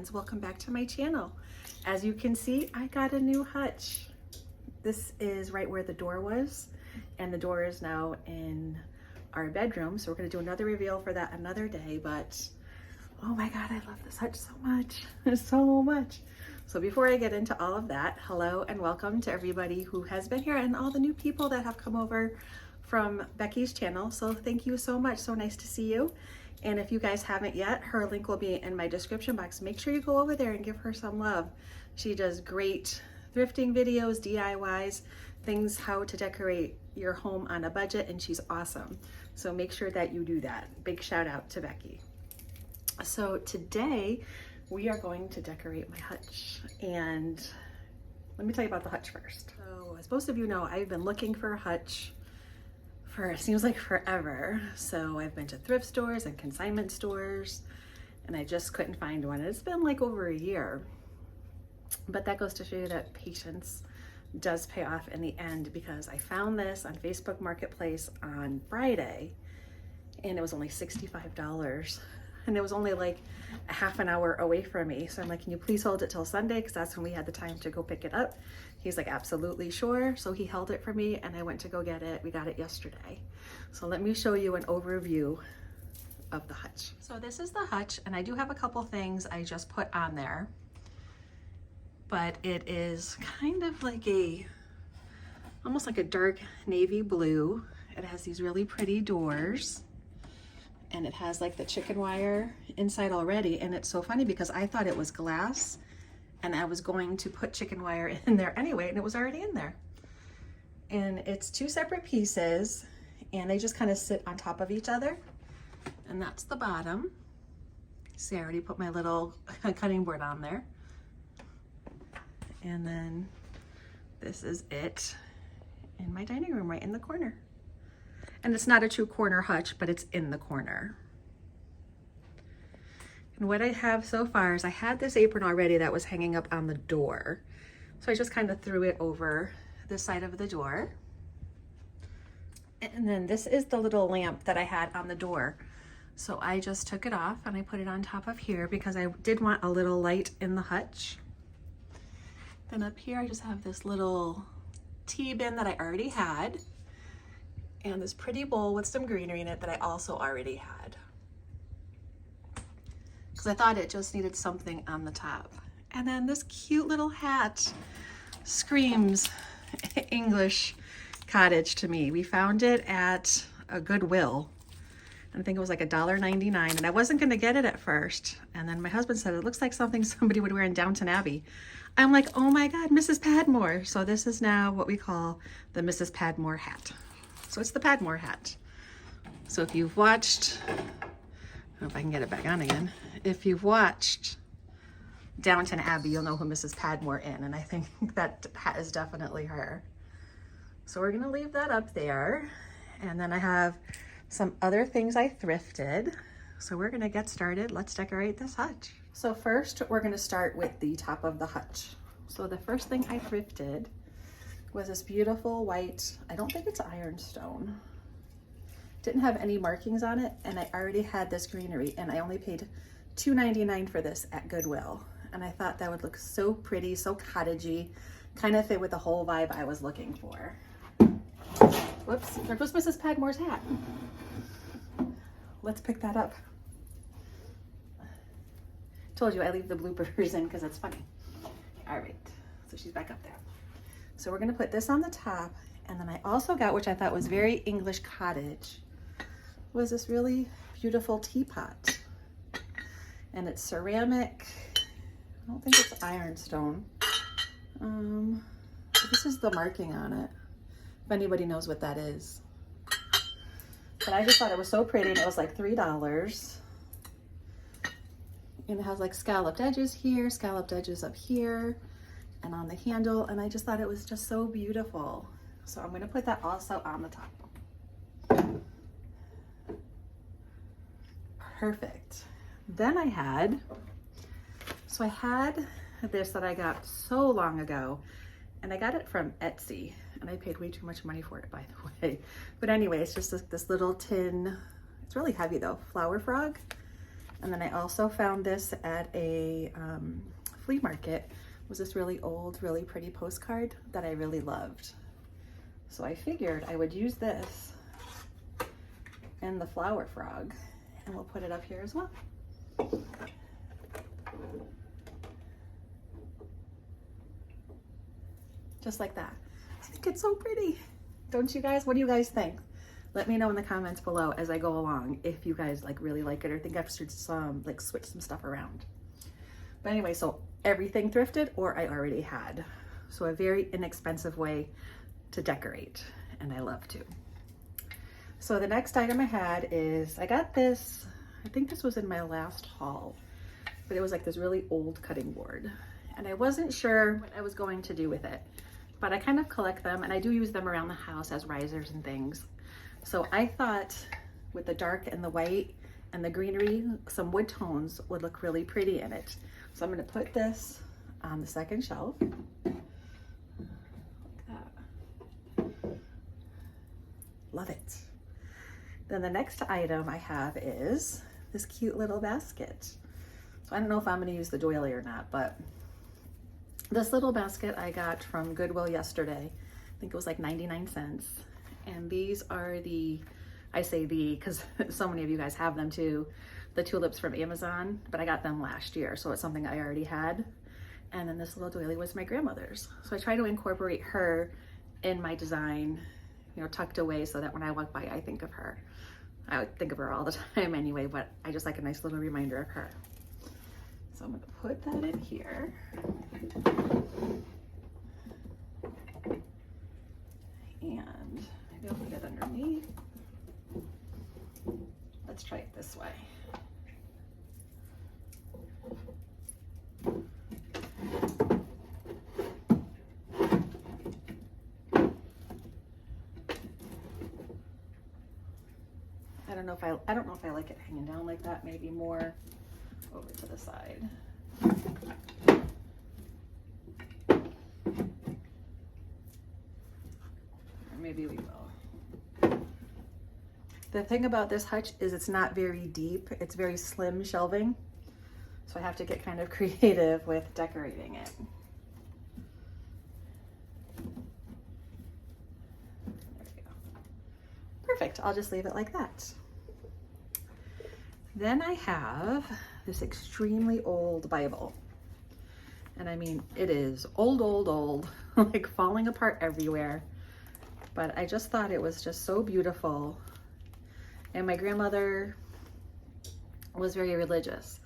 friends, welcome back to my channel. As you can see, I got a new hutch. This is right where the door was, and the door is now in our bedroom, so we're going to do another reveal for that another day. But oh my god, I love this hutch so much. So much. So before I get into all of that, hello and welcome to everybody who has been here and all the new people that have come over from Becky's channel. So thank you so much. So nice to see you. And if you guys haven't yet, her link will be in my description box. Make sure you go over there and give her some love. She does great thrifting videos, DIYs, things how to decorate your home on a budget, and she's awesome. So make sure that you do that. Big shout out to Becky. So today we are going to decorate my hutch, and let me tell you about the hutch first. So as most of you know, I've been looking for a hutch for it seems like forever. So I've been to thrift stores and consignment stores, and I just couldn't find one. It's been like over a year, but that goes to show you that patience does pay off in the end, because I found this on Facebook Marketplace on Friday and it was only $65, and it was only like a half an hour away from me. So I'm like, can you please hold it till Sunday, because that's when we had the time to go pick it up. He's like, absolutely sure. So he held it for me and I went to go get it. We got it yesterday. So let me show you an overview of the hutch. So this is the hutch, and I do have a couple things I just put on there, but it is kind of like almost like a dark navy blue. It has these really pretty doors, and it has like the chicken wire inside already. And it's so funny because I thought it was glass, and I was going to put chicken wire in there anyway, and it was already in there. And it's two separate pieces, and they just kind of sit on top of each other. And that's the bottom. See, I already put my little cutting board on there. And then this is it in my dining room, right in the corner. And it's not a true corner hutch, but it's in the corner. And what I have so far is I had this apron already that was hanging up on the door. So I just kind of threw it over the side of the door. And then this is the little lamp that I had on the door. So I just took it off and I put it on top of here because I did want a little light in the hutch. Then up here I just have this little tea bin that I already had, and this pretty bowl with some greenery in it that I also already had, because I thought it just needed something on the top. And then this cute little hat screams English cottage to me. We found it at a Goodwill. I think it was like $1.99, and I wasn't going to get it at first. And then my husband said, it looks like something somebody would wear in Downton Abbey. I'm like, oh my God, Mrs. Padmore. So this is now what we call the Mrs. Padmore hat. So it's the Padmore hat. So if you've watched, I don't know if I can get it back on again. If you've watched Downton Abbey, you'll know who Mrs. Padmore is, and I think that hat is definitely her. So we're gonna leave that up there. And then I have some other things I thrifted. So we're gonna get started. Let's decorate this hutch. So first, we're gonna start with the top of the hutch. So the first thing I thrifted was this beautiful white, I don't think it's ironstone. Didn't have any markings on it, and I already had this greenery, and I only paid $2.99 for this at Goodwill. And I thought that would look so pretty, so cottagey, kind of fit with the whole vibe I was looking for. Whoops, there goes Mrs. Padmore's hat. Let's pick that up. Told you I leave the bloopers in because it's funny. All right, so she's back up there. So we're gonna put this on the top, and then I also got, which I thought was very English cottage, was this really beautiful teapot. And it's ceramic. I don't think it's ironstone. This is the marking on it, if anybody knows what that is. But I just thought it was so pretty, and it was like $3. And it has like scalloped edges here, scalloped edges up here, and on the handle, and I just thought it was just so beautiful. So I'm going to put that also on the top. Perfect. Then I had this that I got so long ago, and I got it from Etsy, and I paid way too much money for it, by the way. But anyway, it's just this little tin, it's really heavy though, flower frog. And then I also found this at a flea market. It was this really old, really pretty postcard that I really loved. So I figured I would use this and the flower frog, and we'll put it up here as well. Just like that. I think it's so pretty. Don't you guys? What do you guys think? Let me know in the comments below as I go along if you guys like really like it or think I should switch some stuff around. But anyway, so everything thrifted or I already had. So a very inexpensive way to decorate, and I love to. So the next item I had is, I got this, I think this was in my last haul, but it was like this really old cutting board. And I wasn't sure what I was going to do with it, but I kind of collect them and I do use them around the house as risers and things. So I thought with the dark and the white and the greenery, some wood tones would look really pretty in it. So I'm gonna put this on the second shelf. Like that. Love it. Then the next item I have is this cute little basket. So I don't know if I'm gonna use the doily or not, but this little basket I got from Goodwill yesterday. I think it was like 99 cents. And these are the, I say the, because so many of you guys have them too, the tulips from Amazon, but I got them last year, so it's something I already had. And then this little doily was my grandmother's. So I try to incorporate her in my design, you know, tucked away so that when I walk by, I think of her. I would think of her all the time anyway, but I just like a nice little reminder of her. So I'm gonna put that in here. And maybe I'll put it underneath. Let's try it this way. I don't know if I like it hanging down like that, maybe more over to the side. Maybe we will. The thing about this hutch is it's not very deep. It's very slim shelving. So I have to get kind of creative with decorating it. There we go. Perfect. I'll just leave it like that. Then I have this extremely old Bible. And I mean, it is old, old, old, like falling apart everywhere. But I just thought it was just so beautiful. And my grandmother was very religious.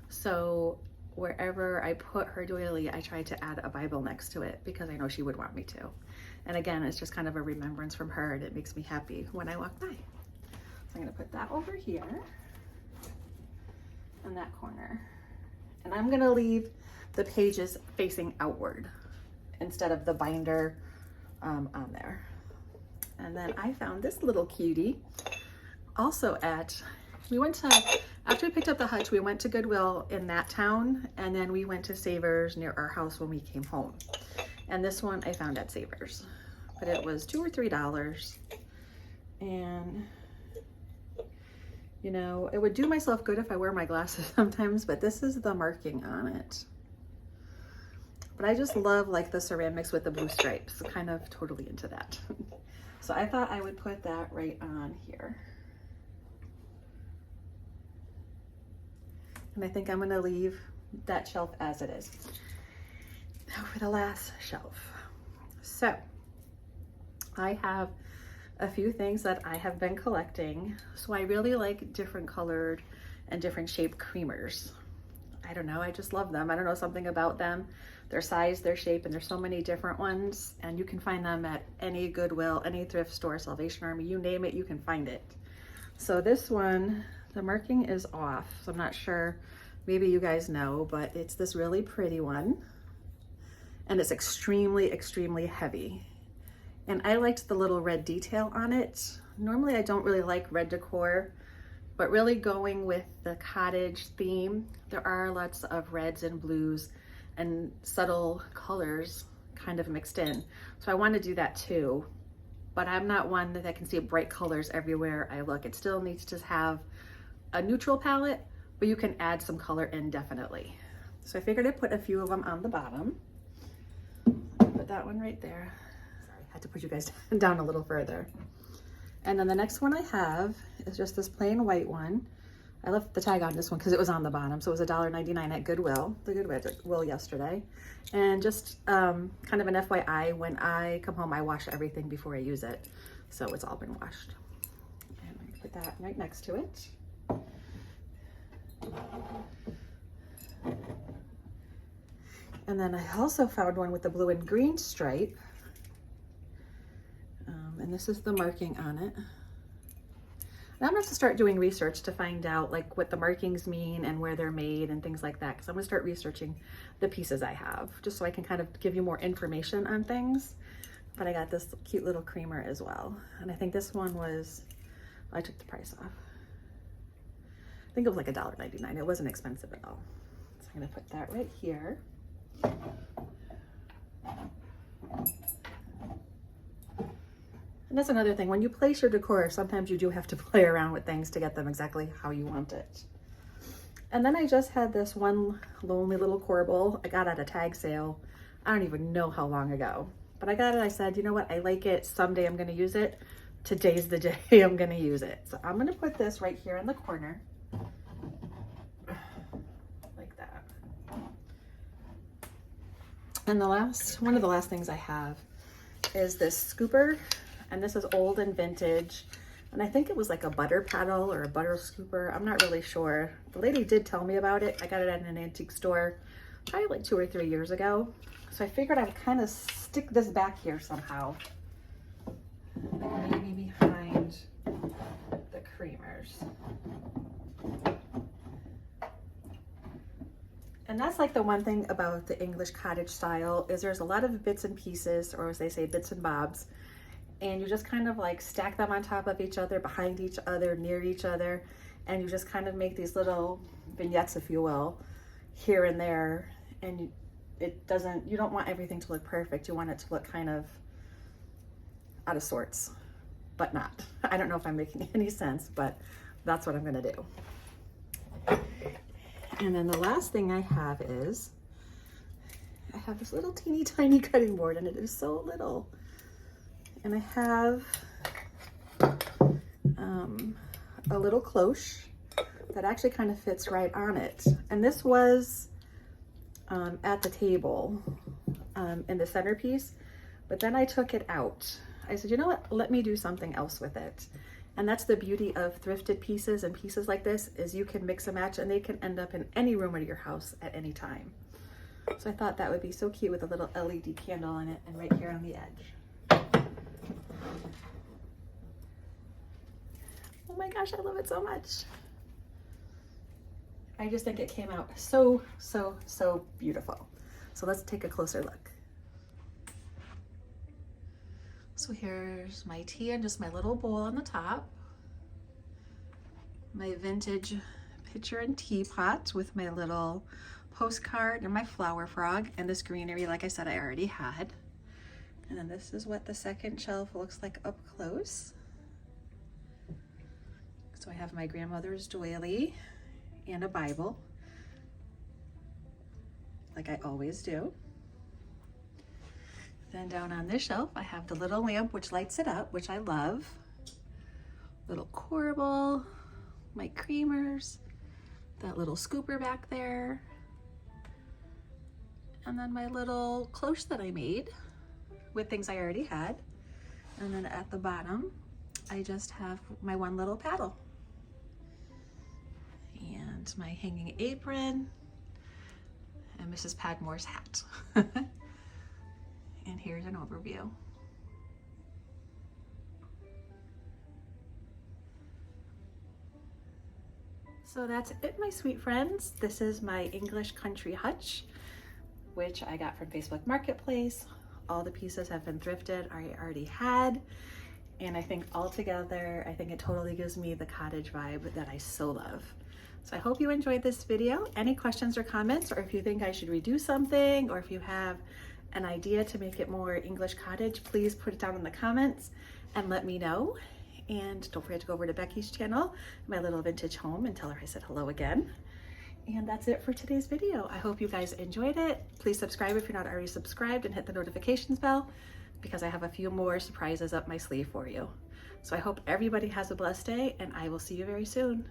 So wherever I put her doily, I tried to add a Bible next to it because I know she would want me to. And again, it's just kind of a remembrance from her, and it makes me happy when I walk by. So I'm gonna put that over here in that corner. And I'm gonna leave the pages facing outward instead of the binder on there. And then I found this little cutie also after we picked up the hutch, we went to Goodwill in that town, and then we went to Savers near our house when we came home. And this one I found at Savers, but it was $2 or $3. And you know, it would do myself good if I wear my glasses sometimes, but this is the marking on it. But I just love like the ceramics with the blue stripes, kind of totally into that. So I thought I would put that right on here. And I think I'm gonna leave that shelf as it is. Now for the last shelf. So I have a few things that I have been collecting. So I really like different colored and different shaped creamers. I don't know, I just love them. I don't know, something about them, their size, their shape, and there's so many different ones, and you can find them at any Goodwill, any thrift store, Salvation Army, you name it, you can find it. So this one, the marking is off, so I'm not sure, maybe you guys know, but it's this really pretty one, and it's extremely, extremely heavy. And I liked the little red detail on it. Normally I don't really like red decor, but really going with the cottage theme, there are lots of reds and blues and subtle colors kind of mixed in. So I want to do that too, but I'm not one that I can see bright colors everywhere I look. It still needs to have a neutral palette, but you can add some color in definitely. So I figured I'd put a few of them on the bottom. Put that one right there. Sorry, I had to put you guys down a little further. And then the next one I have is just this plain white one. I left the tag on this one because it was on the bottom. So it was $1.99 at Goodwill, the Goodwill yesterday. And just kind of an FYI, when I come home, I wash everything before I use it. So it's all been washed. And I'm gonna put that right next to it. And then I also found one with the blue and green stripe. And this is the marking on it. And I'm gonna have to start doing research to find out like what the markings mean and where they're made and things like that. Because I'm gonna start researching the pieces I have, just so I can kind of give you more information on things. But I got this cute little creamer as well. And I think this one was, I took the price off. I think it was like $1.99. It wasn't expensive at all. So I'm gonna put that right here. And that's another thing, when you place your decor, sometimes you do have to play around with things to get them exactly how you want it. And then I just had this one lonely little corbel I got at a tag sale. I don't even know how long ago, but I got it. I said, you know what? I like it. Someday I'm gonna use it. Today's the day I'm gonna use it. So I'm gonna put this right here in the corner. Like that. And one of the last things I have is this scooper. And this is old and vintage. And I think it was like a butter paddle or a butter scooper. I'm not really sure. The lady did tell me about it. I got it at an antique store probably like 2 or 3 years ago. So I figured I would kind of stick this back here somehow. Maybe behind the creamers. And that's like the one thing about the English cottage style is there's a lot of bits and pieces, or as they say, bits and bobs. And you just kind of like stack them on top of each other, behind each other, near each other. And you just kind of make these little vignettes, if you will, here and there. And you don't want everything to look perfect. You want it to look kind of out of sorts, but not. I don't know if I'm making any sense, but that's what I'm gonna do. And then the last thing I have is, I have this little teeny tiny cutting board and it is so little. And I have a little cloche that actually kind of fits right on it. And this was at the table in the centerpiece, but then I took it out. I said, you know what, let me do something else with it. And that's the beauty of thrifted pieces and pieces like this, is you can mix and match and they can end up in any room of your house at any time. So I thought that would be so cute with a little LED candle in it and right here on the edge. Oh my gosh, I love it so much. I just think it came out so, so, so beautiful. So let's take a closer look. So here's my tea and just my little bowl on the top. My vintage pitcher and teapot with my little postcard and my flower frog and this greenery, like I said, I already had. And then this is what the second shelf looks like up close. So I have my grandmother's doily and a Bible, like I always do. Then down on this shelf, I have the little lamp which lights it up, which I love. Little corbel, my creamers, that little scooper back there, and then my little cloche that I made with things I already had. And then at the bottom, I just have my one little paddle. And my hanging apron and Mrs. Padmore's hat. And here's an overview. So that's it, my sweet friends. This is my English country hutch, which I got from Facebook Marketplace. All the pieces have been thrifted, I already had. And I think altogether, I think it totally gives me the cottage vibe that I so love. So I hope you enjoyed this video. Any questions or comments, or if you think I should redo something, or if you have an idea to make it more English cottage, please put it down in the comments and let me know. And don't forget to go over to Becky's channel, My Little Vintage Home, and tell her I said hello again. And that's it for today's video. I hope you guys enjoyed it. Please subscribe if you're not already subscribed, and hit the notifications bell because I have a few more surprises up my sleeve for you. So I hope everybody has a blessed day, and I will see you very soon.